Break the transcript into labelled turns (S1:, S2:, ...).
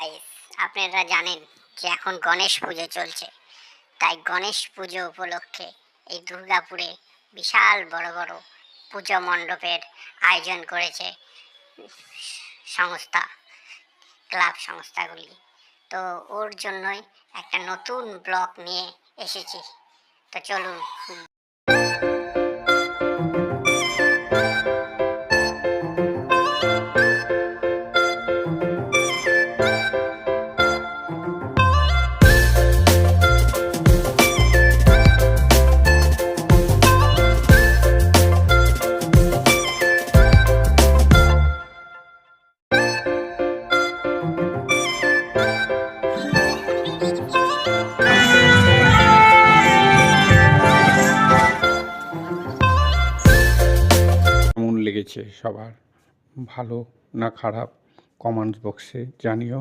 S1: Guys, আপনারা জানেন যে এখন গণেশ পুজো চলছে। তাই গণেশ পুজো উপলক্ষে এই দুর্গাপুরে বিশাল বড় বড় পুজো মণ্ডপের আয়োজন করেছে সংস্থা, ক্লাব সংস্থাগুলি। তো ওর জন্যই একটা নতুন ব্লগ নিয়ে এসেছি। তো চলুন।
S2: কেমন লেগেছে সবার, ভালো না খারাপ কমেন্টস বক্সে জানিও।